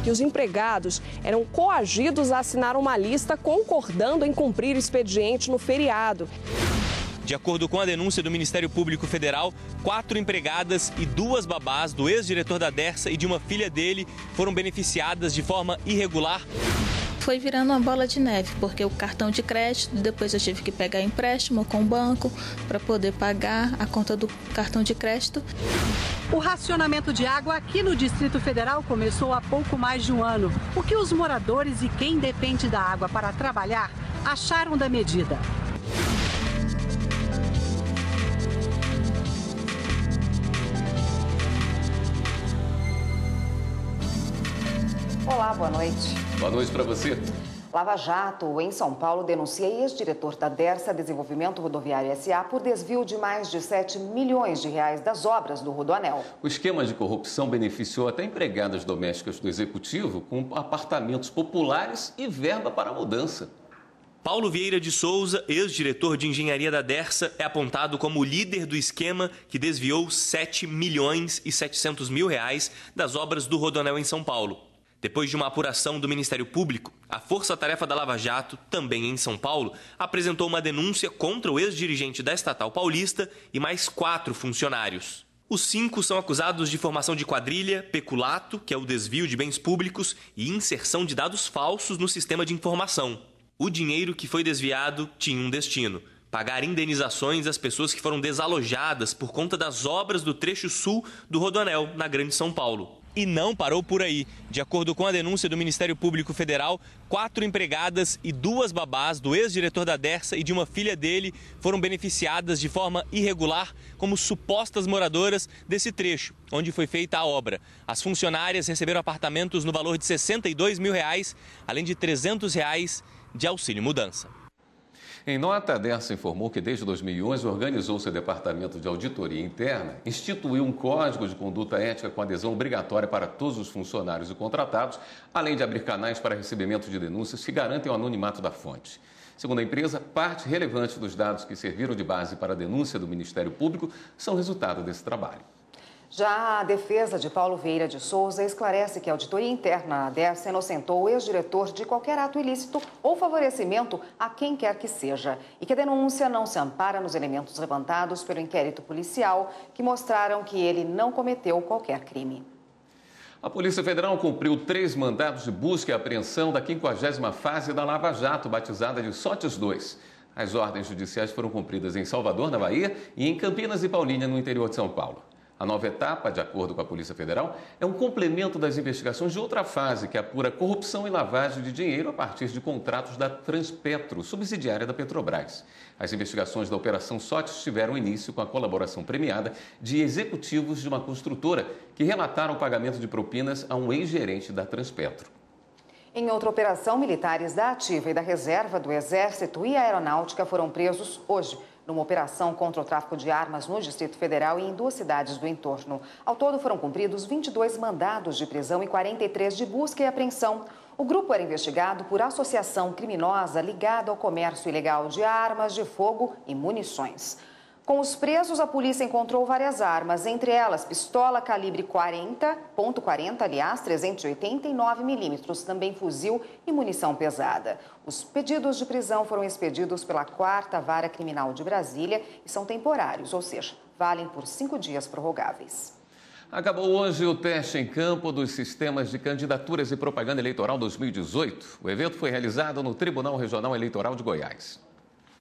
Que os empregados eram coagidos a assinar uma lista concordando em cumprir o expediente no feriado. De acordo com a denúncia do Ministério Público Federal, 4 empregadas e 2 babás do ex-diretor da Dersa e de uma filha dele foram beneficiadas de forma irregular. Foi virando uma bola de neve, porque o cartão de crédito, depois eu tive que pegar empréstimo com o banco para poder pagar a conta do cartão de crédito. O racionamento de água aqui no Distrito Federal começou há pouco mais de um ano. O que os moradores e quem depende da água para trabalhar acharam da medida? Olá, boa noite. Boa noite para você. Lava Jato, em São Paulo, denuncia ex-diretor da Dersa Desenvolvimento Rodoviário S.A. por desvio de mais de 7 milhões de reais das obras do Rodoanel. O esquema de corrupção beneficiou até empregadas domésticas do Executivo com apartamentos populares e verba para a mudança. Paulo Vieira de Souza, ex-diretor de engenharia da Dersa, é apontado como o líder do esquema que desviou 7 milhões e 700 mil reais das obras do Rodoanel em São Paulo. Depois de uma apuração do Ministério Público, a Força-Tarefa da Lava Jato, também em São Paulo, apresentou uma denúncia contra o ex-dirigente da estatal paulista e mais 4 funcionários. Os 5 são acusados de formação de quadrilha, peculato, que é o desvio de bens públicos, e inserção de dados falsos no sistema de informação. O dinheiro que foi desviado tinha um destino: pagar indenizações às pessoas que foram desalojadas por conta das obras do trecho sul do Rodoanel, na Grande São Paulo. E não parou por aí. De acordo com a denúncia do Ministério Público Federal, 4 empregadas e 2 babás do ex-diretor da Dersa e de uma filha dele foram beneficiadas de forma irregular como supostas moradoras desse trecho, onde foi feita a obra. As funcionárias receberam apartamentos no valor de R$ 62 mil, além de R$ 300 de auxílio mudança. Em nota, a Dersa informou que desde 2011 organizou seu departamento de auditoria interna, instituiu um código de conduta ética com adesão obrigatória para todos os funcionários e contratados, além de abrir canais para recebimento de denúncias que garantem o anonimato da fonte. Segundo a empresa, parte relevante dos dados que serviram de base para a denúncia do Ministério Público são resultado desse trabalho. Já a defesa de Paulo Vieira de Souza esclarece que a auditoria interna da Dersa inocentou o ex-diretor de qualquer ato ilícito ou favorecimento a quem quer que seja e que a denúncia não se ampara nos elementos levantados pelo inquérito policial que mostraram que ele não cometeu qualquer crime. A Polícia Federal cumpriu 3 mandados de busca e apreensão da 50ª fase da Lava Jato, batizada de SOTES 2. As ordens judiciais foram cumpridas em Salvador, na Bahia, e em Campinas e Paulínia, no interior de São Paulo. A nova etapa, de acordo com a Polícia Federal, é um complemento das investigações de outra fase, que apura corrupção e lavagem de dinheiro a partir de contratos da Transpetro, subsidiária da Petrobras. As investigações da Operação SOTES tiveram início com a colaboração premiada de executivos de uma construtora que relataram o pagamento de propinas a um ex-gerente da Transpetro. Em outra operação, militares da Ativa e da Reserva do Exército e Aeronáutica foram presos hoje, numa operação contra o tráfico de armas no Distrito Federal e em 2 cidades do entorno. Ao todo, foram cumpridos 22 mandados de prisão e 43 de busca e apreensão. O grupo era investigado por associação criminosa ligada ao comércio ilegal de armas de fogo e munições. Com os presos, a polícia encontrou várias armas, entre elas pistola calibre .40, aliás, 389 milímetros, também fuzil e munição pesada. Os pedidos de prisão foram expedidos pela 4ª Vara Criminal de Brasília e são temporários, ou seja, valem por 5 dias prorrogáveis. Acabou hoje o teste em campo dos sistemas de candidaturas e propaganda eleitoral 2018. O evento foi realizado no Tribunal Regional Eleitoral de Goiás.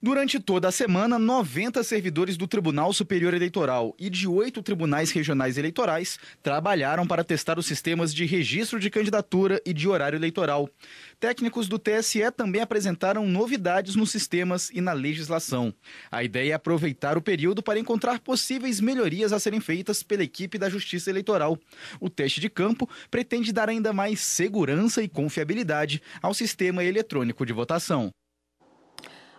Durante toda a semana, 90 servidores do Tribunal Superior Eleitoral e de 8 tribunais regionais eleitorais trabalharam para testar os sistemas de registro de candidatura e de horário eleitoral. Técnicos do TSE também apresentaram novidades nos sistemas e na legislação. A ideia é aproveitar o período para encontrar possíveis melhorias a serem feitas pela equipe da Justiça Eleitoral. O teste de campo pretende dar ainda mais segurança e confiabilidade ao sistema eletrônico de votação.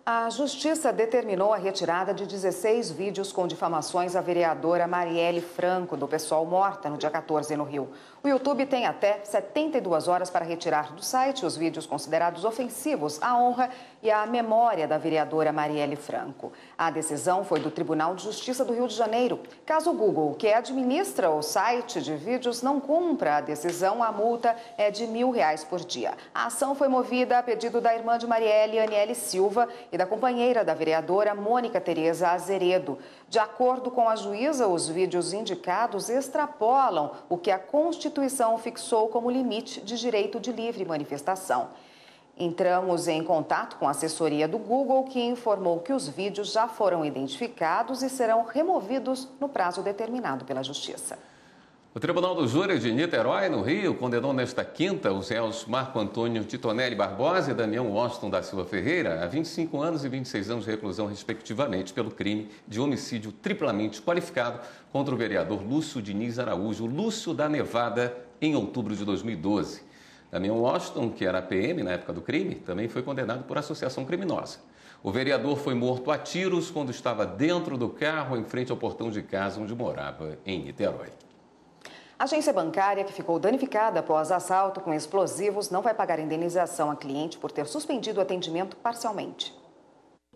A Justiça determinou a retirada de 16 vídeos com difamações à vereadora Marielle Franco, do PSOL, morta no dia 14 no Rio. O YouTube tem até 72 horas para retirar do site os vídeos considerados ofensivos à honra e a memória da vereadora Marielle Franco. A decisão foi do Tribunal de Justiça do Rio de Janeiro. Caso o Google, que administra o site de vídeos, não cumpra a decisão, a multa é de R$1.000 por dia. A ação foi movida a pedido da irmã de Marielle, Aniele Silva, e da companheira da vereadora, Mônica Tereza Azeredo. De acordo com a juíza, os vídeos indicados extrapolam o que a Constituição fixou como limite de direito de livre manifestação. Entramos em contato com a assessoria do Google, que informou que os vídeos já foram identificados e serão removidos no prazo determinado pela Justiça. O Tribunal do Júri de Niterói, no Rio, condenou nesta quinta os réus Marco Antônio Titonelli Barbosa e Damião Washington da Silva Ferreira a 25 anos e 26 anos de reclusão, respectivamente, pelo crime de homicídio triplamente qualificado contra o vereador Lúcio Diniz Araújo, Lúcio da Nevada, em outubro de 2012. Damião Washington, que era PM na época do crime, também foi condenado por associação criminosa. O vereador foi morto a tiros quando estava dentro do carro em frente ao portão de casa onde morava, em Niterói. A agência bancária, que ficou danificada após assalto com explosivos, não vai pagar indenização à cliente por ter suspendido o atendimento parcialmente.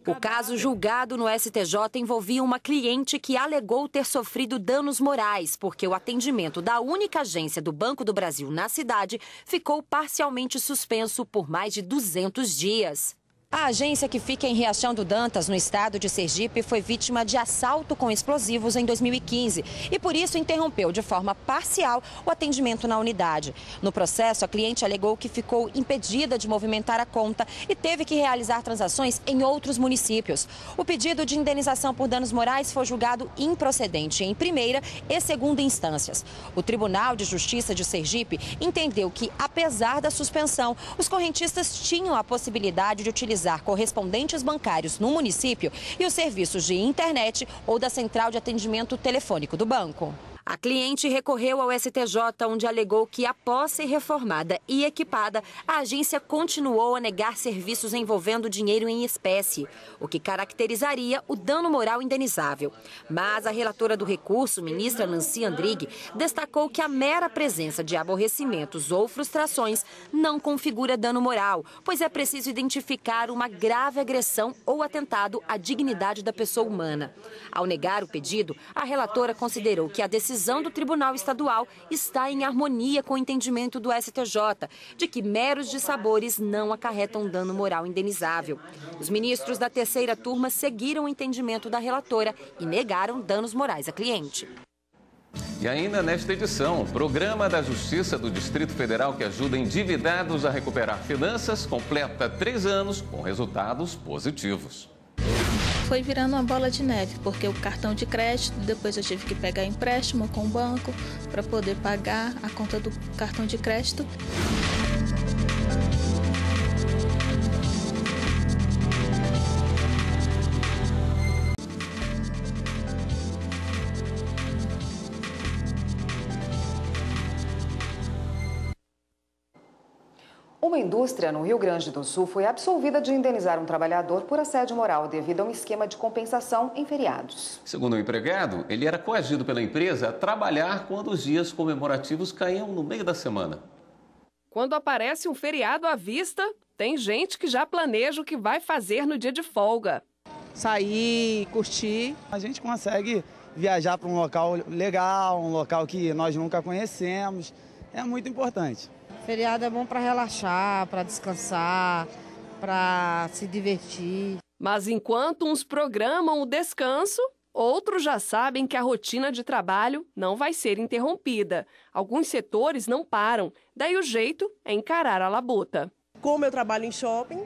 O caso julgado no STJ envolvia uma cliente que alegou ter sofrido danos morais, porque o atendimento da única agência do Banco do Brasil na cidade ficou parcialmente suspenso por mais de 200 dias. A agência, que fica em Riachão do Dantas, no estado de Sergipe, foi vítima de assalto com explosivos em 2015 e, por isso, interrompeu de forma parcial o atendimento na unidade. No processo, a cliente alegou que ficou impedida de movimentar a conta e teve que realizar transações em outros municípios. O pedido de indenização por danos morais foi julgado improcedente em primeira e segunda instâncias. O Tribunal de Justiça de Sergipe entendeu que, apesar da suspensão, os correntistas tinham a possibilidade de utilizar correspondentes bancários no município e os serviços de internet ou da central de atendimento telefônico do banco. A cliente recorreu ao STJ, onde alegou que, após ser reformada e equipada, a agência continuou a negar serviços envolvendo dinheiro em espécie, o que caracterizaria o dano moral indenizável. Mas a relatora do recurso, ministra Nancy Andrighi, destacou que a mera presença de aborrecimentos ou frustrações não configura dano moral, pois é preciso identificar uma grave agressão ou atentado à dignidade da pessoa humana. Ao negar o pedido, a relatora considerou que a decisão do Tribunal Estadual está em harmonia com o entendimento do STJ, de que meros dissabores não acarretam dano moral indenizável. Os ministros da terceira turma seguiram o entendimento da relatora e negaram danos morais à cliente. E ainda nesta edição, o Programa da Justiça do Distrito Federal, que ajuda endividados a recuperar finanças, completa 3 anos com resultados positivos. Foi virando uma bola de neve, porque o cartão de crédito, depois eu tive que pegar empréstimo com o banco para poder pagar a conta do cartão de crédito. Uma indústria no Rio Grande do Sul foi absolvida de indenizar um trabalhador por assédio moral devido a um esquema de compensação em feriados. Segundo o empregado, ele era coagido pela empresa a trabalhar quando os dias comemorativos caíam no meio da semana. Quando aparece um feriado à vista, tem gente que já planeja o que vai fazer no dia de folga. Sair, curtir. A gente consegue viajar para um local legal, um local que nós nunca conhecemos. É muito importante. Feriado é bom para relaxar, para descansar, para se divertir. Mas enquanto uns programam o descanso, outros já sabem que a rotina de trabalho não vai ser interrompida. Alguns setores não param, daí o jeito é encarar a labuta. Como eu trabalho em shopping,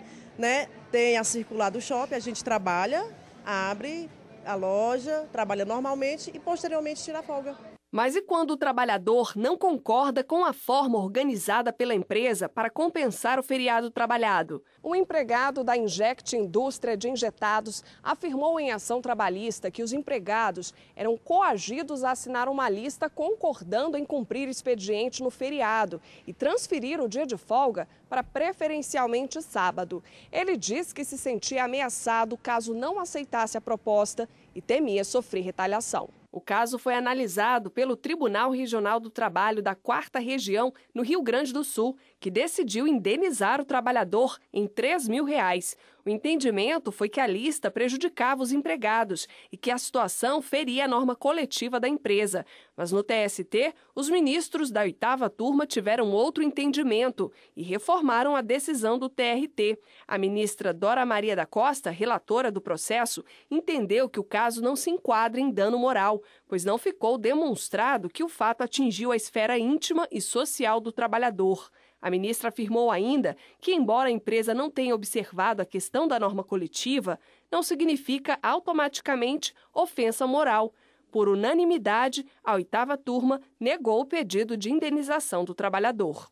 tem a circular do shopping, a gente trabalha, abre a loja, trabalha normalmente e posteriormente tira a folga. Mas e quando o trabalhador não concorda com a forma organizada pela empresa para compensar o feriado trabalhado? O empregado da Inject Indústria de Injetados afirmou em ação trabalhista que os empregados eram coagidos a assinar uma lista concordando em cumprir expediente no feriado e transferir o dia de folga para preferencialmente sábado. Ele diz que se sentia ameaçado caso não aceitasse a proposta e temia sofrer retaliação. O caso foi analisado pelo Tribunal Regional do Trabalho da 4ª Região, no Rio Grande do Sul, que decidiu indenizar o trabalhador em R$3.000. O O entendimento foi que a lista prejudicava os empregados e que a situação feria a norma coletiva da empresa. Mas no TST, os ministros da 8ª turma tiveram outro entendimento e reformaram a decisão do TRT. A ministra Dora Maria da Costa, relatora do processo, entendeu que o caso não se enquadra em dano moral, pois não ficou demonstrado que o fato atingiu a esfera íntima e social do trabalhador. A ministra afirmou ainda que, embora a empresa não tenha observado a questão da norma coletiva, não significa automaticamente ofensa moral. Por unanimidade, a 8ª turma negou o pedido de indenização do trabalhador.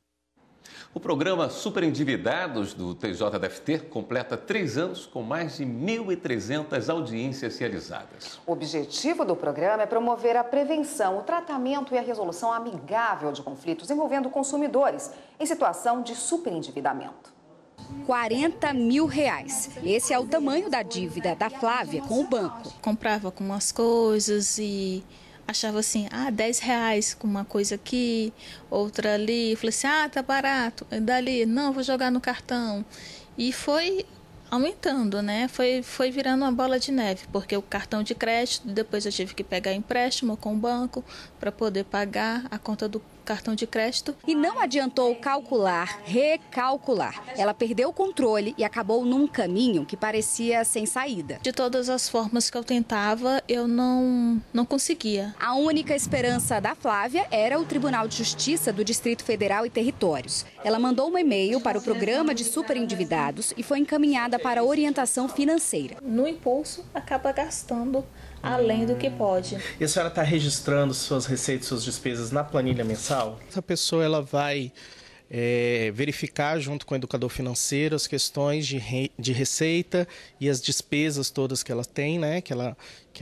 O programa Super Endividados do TJDFT completa 3 anos com mais de 1.300 audiências realizadas. O objetivo do programa é promover a prevenção, o tratamento e a resolução amigável de conflitos envolvendo consumidores em situação de superendividamento. R$40 mil. Esse é o tamanho da dívida da Flávia com o banco. Comprava com umas coisas e achava assim, R$10 com uma coisa aqui, outra ali. Falei assim, tá barato. Dali, não, vou jogar no cartão. E foi aumentando, né? Foi virando uma bola de neve, porque o cartão de crédito, depois eu tive que pegar empréstimo com o banco para poder pagar a conta do cartão de crédito. E não adiantou calcular, recalcular. Ela perdeu o controle e acabou num caminho que parecia sem saída. De todas as formas que eu tentava, eu não conseguia. A única esperança da Flávia era o Tribunal de Justiça do Distrito Federal e Territórios. Ela mandou um e-mail para o programa de superendividados e foi encaminhada para orientação financeira. No impulso, acaba gastando além do que pode. E a senhora está registrando suas receitas, suas despesas na planilha mensal? Essa pessoa ela vai verificar junto com o educador financeiro as questões de receita e as despesas todas que ela tem, né? Que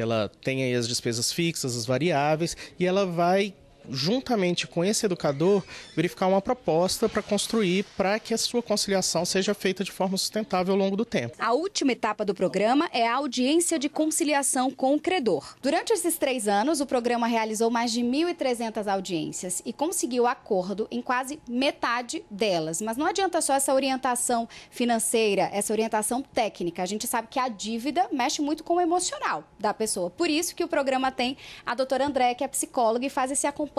ela tem aí as despesas fixas, as variáveis, e ela vai, juntamente com esse educador, verificar uma proposta para construir para que a sua conciliação seja feita de forma sustentável ao longo do tempo. A última etapa do programa é a audiência de conciliação com o credor. Durante esses 3 anos, o programa realizou mais de 1.300 audiências e conseguiu acordo em quase metade delas. Mas não adianta só essa orientação financeira, essa orientação técnica. A gente sabe que a dívida mexe muito com o emocional da pessoa. Por isso que o programa tem a doutora André, que é psicóloga e faz esse acompanhamento.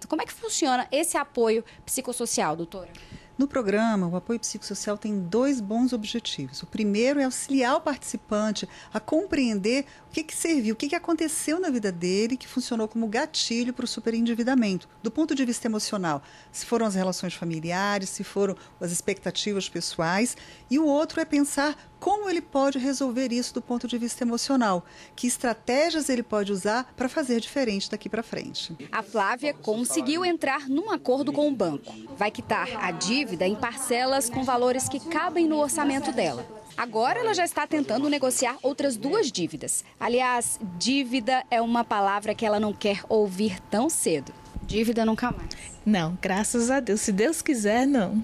Como é que funciona esse apoio psicossocial, doutora? No programa, o apoio psicossocial tem 2 bons objetivos. O primeiro é auxiliar o participante a compreender o que serviu, o que aconteceu na vida dele que funcionou como gatilho para o superendividamento, do ponto de vista emocional. Se foram as relações familiares, se foram as expectativas pessoais. E o outro é pensar como ele pode resolver isso do ponto de vista emocional. Que estratégias ele pode usar para fazer diferente daqui para frente. A Flávia conseguiu entrar num acordo com o banco. Vai quitar a dívida em parcelas com valores que cabem no orçamento dela. Agora ela já está tentando negociar outras 2 dívidas. Aliás, dívida é uma palavra que ela não quer ouvir tão cedo. Dívida nunca mais. Não, graças a Deus. Se Deus quiser, não.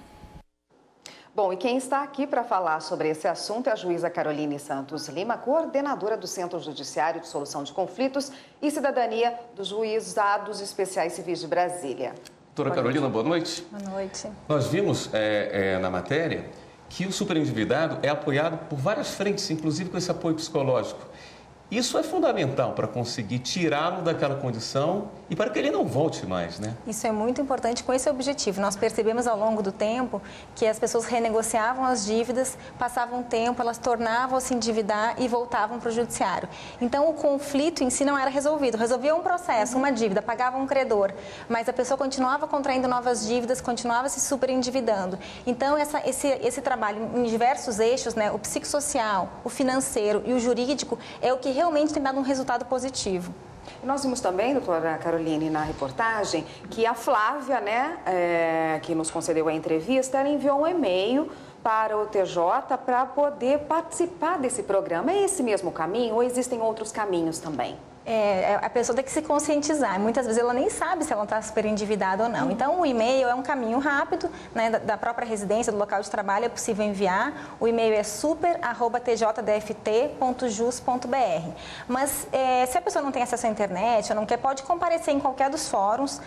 Bom, e quem está aqui para falar sobre esse assunto é a juíza Caroline Santos Lima, coordenadora do Centro Judiciário de Solução de Conflitos e Cidadania dos Juizados Especiais Civis de Brasília. Doutora Carolina, boa noite. Boa noite. Nós vimos na matéria que o superendividado é apoiado por várias frentes, inclusive com esse apoio psicológico. Isso é fundamental para conseguir tirá-lo daquela condição e para que ele não volte mais, né? Isso é muito importante com esse objetivo. Nós percebemos ao longo do tempo que as pessoas renegociavam as dívidas, passavam um tempo, elas tornavam a se endividar e voltavam para o judiciário. Então, o conflito em si não era resolvido. Resolvia um processo, uma dívida, pagava um credor, mas a pessoa continuava contraindo novas dívidas, continuava se superendividando. Então, esse trabalho em diversos eixos, né, o psicossocial, o financeiro e o jurídico, é o que realmente tem dado um resultado positivo. Nós vimos também, doutora Caroline, na reportagem, que a Flávia, que nos concedeu a entrevista, ela enviou um e-mail para o TJ para poder participar desse programa. É esse mesmo caminho ou existem outros caminhos também? A pessoa tem que se conscientizar. Muitas vezes ela nem sabe se ela está super endividada ou não. Então, o e-mail é um caminho rápido, né, da própria residência, do local de trabalho, é possível enviar. O e-mail é super@tjdft.jus.br. Mas, se a pessoa não tem acesso à internet ou não quer, pode comparecer em qualquer dos fóruns.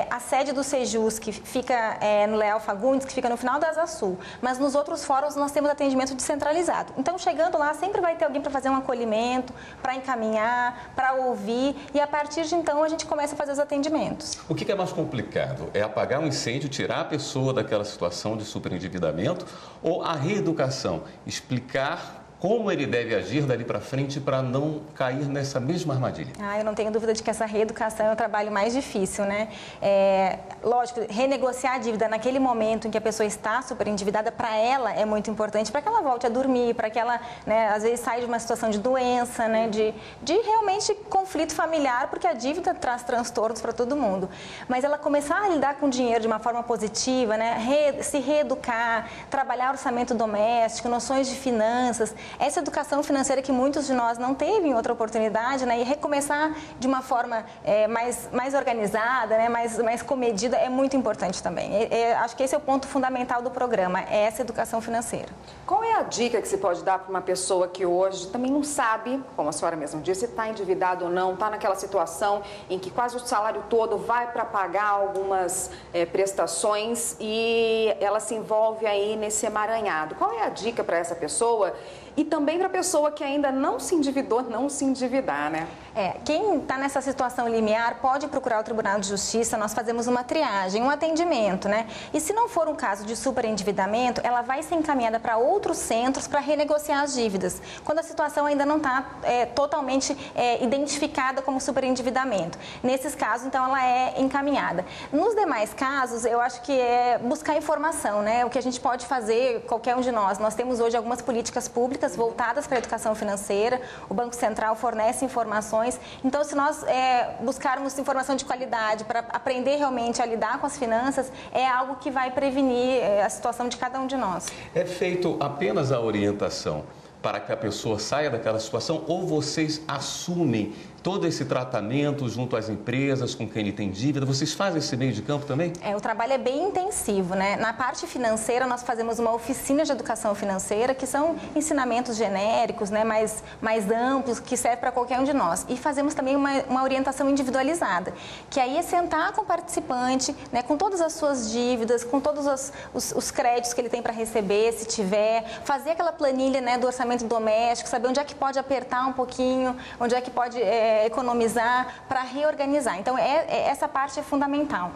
A sede do Sejus, que fica no Leal Fagundes, que fica no final da Asa Sul. Mas nos outros fóruns nós temos atendimento descentralizado. Então, chegando lá, sempre vai ter alguém para fazer um acolhimento, para encaminhar, para ouvir, e a partir de então a gente começa a fazer os atendimentos. O que é mais complicado? É apagar um incêndio, tirar a pessoa daquela situação de superendividamento, ou a reeducação? Explicar como ele deve agir dali para frente para não cair nessa mesma armadilha? Eu não tenho dúvida de que essa reeducação é o trabalho mais difícil, né? Lógico, renegociar a dívida naquele momento em que a pessoa está superendividada, para ela é muito importante, para que ela volte a dormir, para que ela, né, às vezes, saia de uma situação de doença, né, de realmente conflito familiar, porque a dívida traz transtornos para todo mundo. Mas ela começar a lidar com o dinheiro de uma forma positiva, né, se reeducar, trabalhar orçamento doméstico, noções de finanças, essa educação financeira que muitos de nós não teve em outra oportunidade, né, e recomeçar de uma forma mais organizada, né, mais comedida, é muito importante também. Acho que esse é o ponto fundamental do programa, é essa educação financeira. Qual é a dica que se pode dar para uma pessoa que hoje também não sabe, como a senhora mesmo disse, está endividado ou não, está naquela situação em que quase o salário todo vai para pagar algumas prestações e ela se envolve aí nesse emaranhado? Qual é a dica para essa pessoa? E também para a pessoa que ainda não se endividou, não se endividar, né? Quem está nessa situação limiar pode procurar o Tribunal de Justiça, nós fazemos uma triagem, um atendimento, né? E se não for um caso de superendividamento, ela vai ser encaminhada para outros centros para renegociar as dívidas, quando a situação ainda não está totalmente identificada como superendividamento. Nesses casos, então, ela é encaminhada. Nos demais casos, eu acho que é buscar informação, né? O que a gente pode fazer, qualquer um de nós. Nós temos hoje algumas políticas públicas voltadas para a educação financeira, o Banco Central fornece informações. Então, se nós buscarmos informação de qualidade para aprender realmente a lidar com as finanças, é algo que vai prevenir a situação de cada um de nós. É feito apenas a orientação para que a pessoa saia daquela situação, ou vocês assumem todo esse tratamento junto às empresas com quem ele tem dívida? Vocês fazem esse meio de campo também? O trabalho é bem intensivo, né? Na parte financeira, nós fazemos uma oficina de educação financeira, que são ensinamentos genéricos, né? mais amplos, que servem para qualquer um de nós. E fazemos também uma orientação individualizada, que aí é sentar com o participante, né? Com todas as suas dívidas, com todos os créditos que ele tem para receber, se tiver, fazer aquela planilha, né, do orçamento doméstico, saber onde é que pode apertar um pouquinho, onde é que pode economizar, para reorganizar. Então, essa parte é fundamental.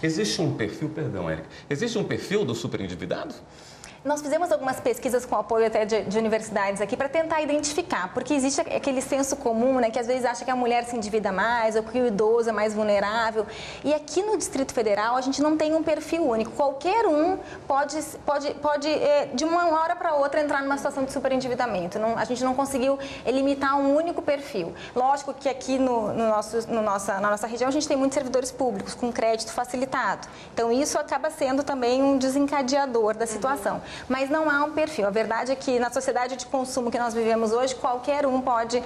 Existe um perfil, perdão, Érica, existe um perfil do superendividado? Nós fizemos algumas pesquisas com apoio até de universidades aqui para tentar identificar, porque existe aquele senso comum, né, que às vezes acha que a mulher se endivida mais ou que o idoso é mais vulnerável. E aqui no Distrito Federal a gente não tem um perfil único. Qualquer um pode de uma hora para outra entrar numa situação de superendividamento. A gente não conseguiu limitar um único perfil. Lógico que aqui na nossa região a gente tem muitos servidores públicos com crédito facilitado. Então isso acaba sendo também um desencadeador da situação. Mas não há um perfil. A verdade é que na sociedade de consumo que nós vivemos hoje, qualquer um pode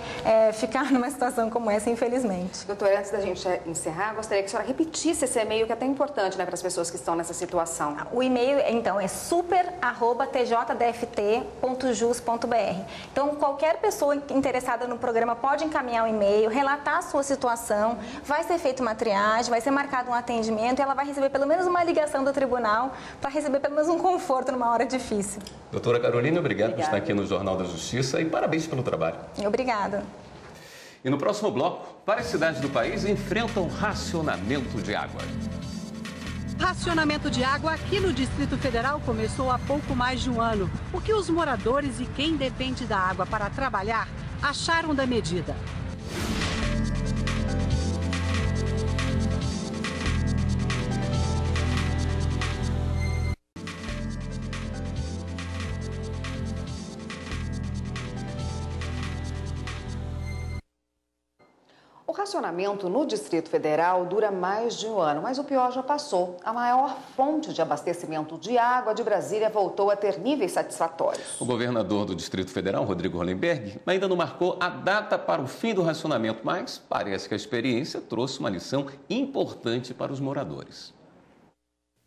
ficar numa situação como essa, infelizmente. Doutora, antes da gente encerrar, gostaria que a senhora repetisse esse e-mail, que é até importante, né, para as pessoas que estão nessa situação. O e-mail, então, é super@tjdft.jus.br. Então, qualquer pessoa interessada no programa pode encaminhar um e-mail, relatar a sua situação, vai ser feita uma triagem, vai ser marcado um atendimento e ela vai receber pelo menos uma ligação do tribunal para receber pelo menos um conforto numa hora difícil. Doutora Carolina, obrigado por estar aqui no Jornal da Justiça e parabéns pelo trabalho. Obrigada. E no próximo bloco, várias cidades do país enfrentam racionamento de água. Racionamento de água aqui no Distrito Federal começou há pouco mais de um ano. O que os moradores e quem depende da água para trabalhar acharam da medida? O racionamento no Distrito Federal dura mais de um ano, mas o pior já passou. A maior fonte de abastecimento de água de Brasília voltou a ter níveis satisfatórios. O governador do Distrito Federal, Rodrigo Hollenberg, ainda não marcou a data para o fim do racionamento, mas parece que a experiência trouxe uma lição importante para os moradores.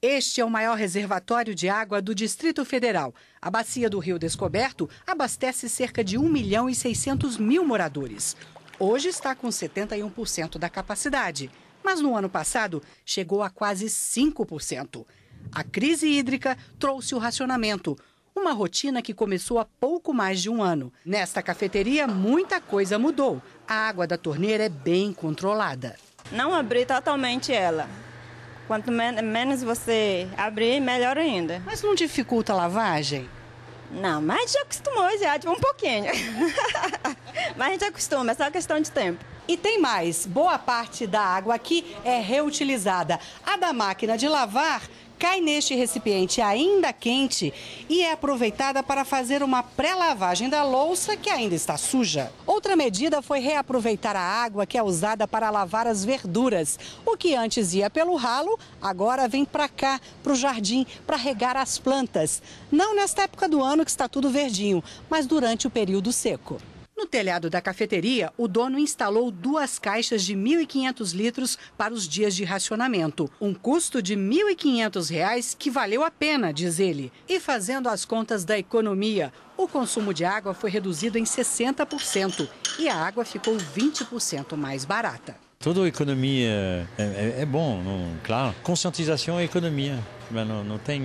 Este é o maior reservatório de água do Distrito Federal. A bacia do Rio Descoberto abastece cerca de 1.600.000 moradores. Hoje está com 71% da capacidade, mas no ano passado chegou a quase 5%. A crise hídrica trouxe o racionamento, uma rotina que começou há pouco mais de um ano. Nesta cafeteria, muita coisa mudou. A água da torneira é bem controlada. Não abrir totalmente ela. Quanto menos você abrir, melhor ainda. Mas não dificulta a lavagem? Não, mas a gente já acostumou já, tipo um pouquinho. Mas a gente acostuma, é só questão de tempo. E tem mais, boa parte da água aqui é reutilizada. A da máquina de lavar cai neste recipiente ainda quente e é aproveitada para fazer uma pré-lavagem da louça que ainda está suja. Outra medida foi reaproveitar a água que é usada para lavar as verduras. O que antes ia pelo ralo, agora vem para cá, para o jardim, para regar as plantas. Não nesta época do ano que está tudo verdinho, mas durante o período seco. No telhado da cafeteria, o dono instalou 2 caixas de 1.500 litros para os dias de racionamento. Um custo de R$ 1.500 que valeu a pena, diz ele. E fazendo as contas da economia, o consumo de água foi reduzido em 60% e a água ficou 20% mais barata. Toda a economia é bom, claro. Conscientização é economia, mas não tem...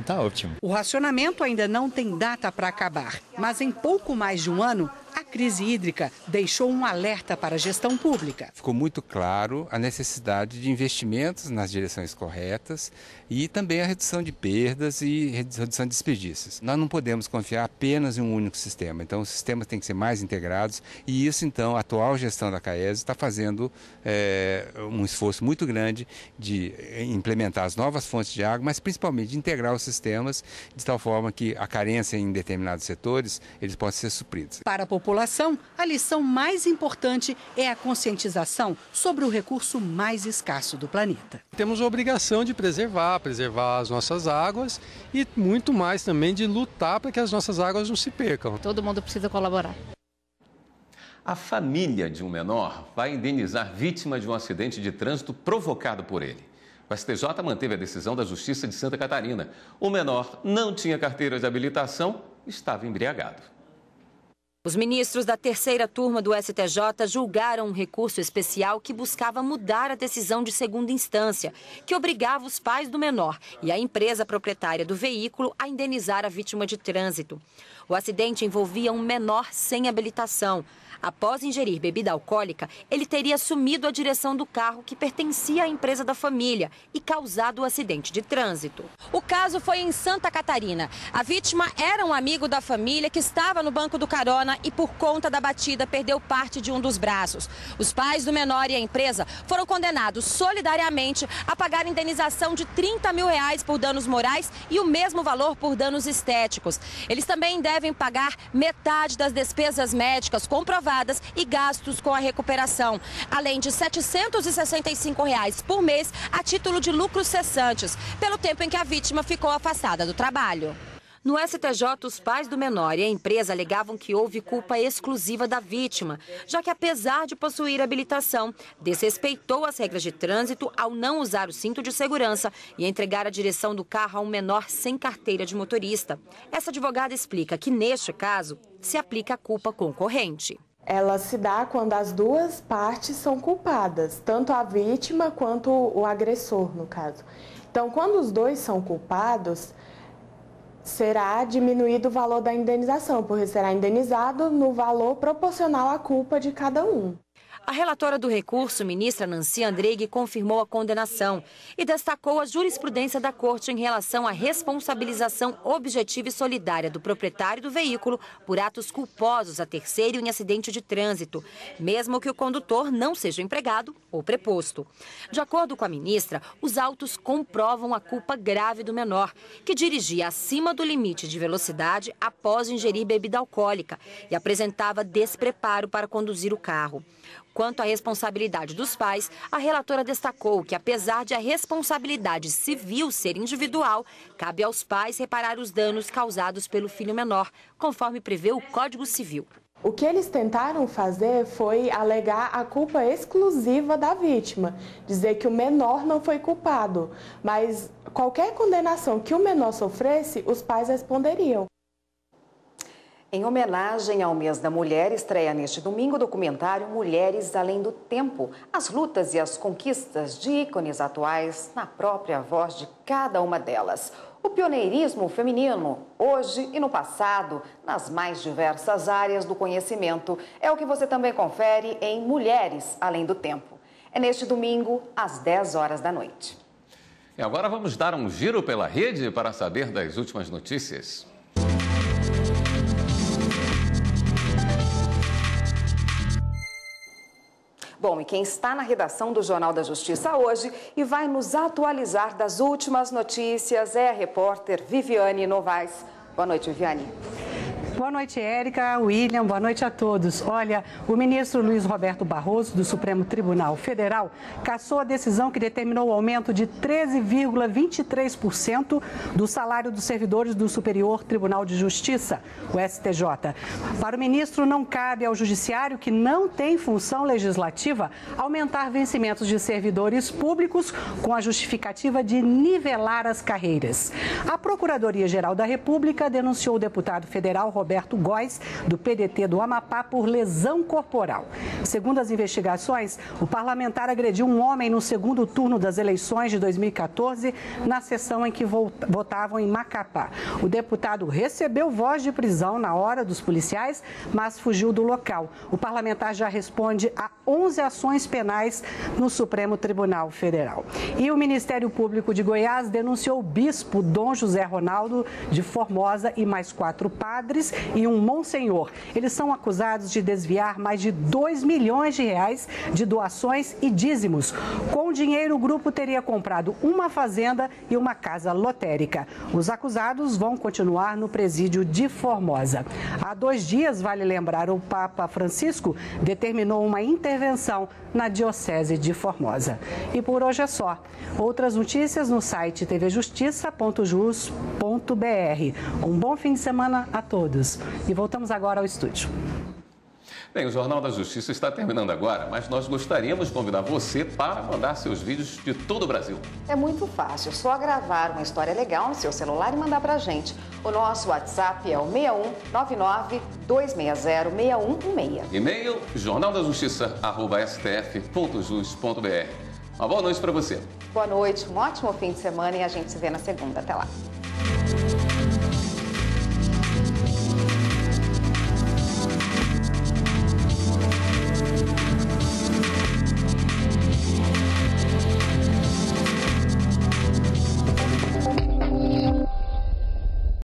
Tá ótimo. O racionamento ainda não tem data para acabar, mas em pouco mais de um ano, a crise hídrica deixou um alerta para a gestão pública. Ficou muito claro a necessidade de investimentos nas direções corretas e também a redução de perdas e redução de desperdícios. Nós não podemos confiar apenas em um único sistema, então os sistemas têm que ser mais integrados e isso, então, a atual gestão da CAES está fazendo um esforço muito grande de implementar as novas fontes de água, mas principalmente de integrar os sistemas de tal forma que a carência em determinados setores eles possam ser supridos. Para a população, a lição mais importante é a conscientização sobre o recurso mais escasso do planeta. Temos a obrigação de preservar as nossas águas e muito mais também de lutar para que as nossas águas não se percam. Todo mundo precisa colaborar. A família de um menor vai indenizar vítima de um acidente de trânsito provocado por ele. O STJ manteve a decisão da Justiça de Santa Catarina. O menor não tinha carteira de habilitação e estava embriagado. Os ministros da terceira turma do STJ julgaram um recurso especial que buscava mudar a decisão de segunda instância, que obrigava os pais do menor e a empresa proprietária do veículo a indenizar a vítima de trânsito. O acidente envolvia um menor sem habilitação. Após ingerir bebida alcoólica, ele teria assumido a direção do carro que pertencia à empresa da família e causado o acidente de trânsito. O caso foi em Santa Catarina. A vítima era um amigo da família que estava no banco do carona e, por conta da batida, perdeu parte de um dos braços. Os pais do menor e a empresa foram condenados solidariamente a pagar indenização de R$30 mil por danos morais e o mesmo valor por danos estéticos. Eles também devem pagar metade das despesas médicas comprovadas e gastos com a recuperação, além de R$ 765 por mês a título de lucros cessantes, pelo tempo em que a vítima ficou afastada do trabalho. No STJ, os pais do menor e a empresa alegavam que houve culpa exclusiva da vítima, já que, apesar de possuir habilitação, desrespeitou as regras de trânsito ao não usar o cinto de segurança e entregar a direção do carro a um menor sem carteira de motorista. Essa advogada explica que, neste caso, se aplica a culpa concorrente. Ela se dá quando as duas partes são culpadas, tanto a vítima quanto o agressor, no caso. Então, quando os dois são culpados, será diminuído o valor da indenização, porque será indenizado no valor proporcional à culpa de cada um. A relatora do recurso, ministra Nancy Andrighi, confirmou a condenação e destacou a jurisprudência da Corte em relação à responsabilização objetiva e solidária do proprietário do veículo por atos culposos a terceiro em acidente de trânsito, mesmo que o condutor não seja empregado ou preposto. De acordo com a ministra, os autos comprovam a culpa grave do menor, que dirigia acima do limite de velocidade após ingerir bebida alcoólica e apresentava despreparo para conduzir o carro. Quanto à responsabilidade dos pais, a relatora destacou que, apesar de a responsabilidade civil ser individual, cabe aos pais reparar os danos causados pelo filho menor, conforme prevê o Código Civil. O que eles tentaram fazer foi alegar a culpa exclusiva da vítima, dizer que o menor não foi culpado, mas qualquer condenação que o menor sofresse, os pais responderiam. Em homenagem ao mês da mulher, estreia neste domingo o documentário Mulheres Além do Tempo. As lutas e as conquistas de ícones atuais na própria voz de cada uma delas. O pioneirismo feminino, hoje e no passado, nas mais diversas áreas do conhecimento, é o que você também confere em Mulheres Além do Tempo. É neste domingo, às 10 horas da noite. E agora vamos dar um giro pela rede para saber das últimas notícias. Bom, e quem está na redação do Jornal da Justiça hoje e vai nos atualizar das últimas notícias é a repórter Viviane Novaes. Boa noite, Viviane. Boa noite, Érica, William, boa noite a todos. Olha, o ministro Luiz Roberto Barroso, do Supremo Tribunal Federal, cassou a decisão que determinou o aumento de 13,23% do salário dos servidores do Superior Tribunal de Justiça, o STJ. Para o ministro, não cabe ao Judiciário, que não tem função legislativa, aumentar vencimentos de servidores públicos com a justificativa de nivelar as carreiras. A Procuradoria-Geral da República denunciou o deputado federal Roberto Góes, do PDT do Amapá, por lesão corporal. Segundo as investigações, o parlamentar agrediu um homem no segundo turno das eleições de 2014, na sessão em que votavam em Macapá. O deputado recebeu voz de prisão na hora dos policiais, mas fugiu do local. O parlamentar já responde a 11 ações penais no Supremo Tribunal Federal. E o Ministério Público de Goiás denunciou o bispo Dom José Ronaldo de Formosa e mais 4 padres e um monsenhor. Eles são acusados de desviar mais de 2 milhões de reais de doações e dízimos. Com o dinheiro, o grupo teria comprado uma fazenda e uma casa lotérica. Os acusados vão continuar no presídio de Formosa. Há 2 dias, vale lembrar, o Papa Francisco determinou uma intervenção na Diocese de Formosa. E por hoje é só. Outras notícias no site tvjustiça.jus.br. Um bom fim de semana a todos. E voltamos agora ao estúdio. Bem, o Jornal da Justiça está terminando agora, mas nós gostaríamos de convidar você para mandar seus vídeos de todo o Brasil. É muito fácil, só gravar uma história legal no seu celular e mandar pra gente. O nosso WhatsApp é o 6199-260-6116. E-mail jornaldajustiça@stf.jus.br. Uma boa noite para você. Boa noite, um ótimo fim de semana e a gente se vê na segunda. Até lá.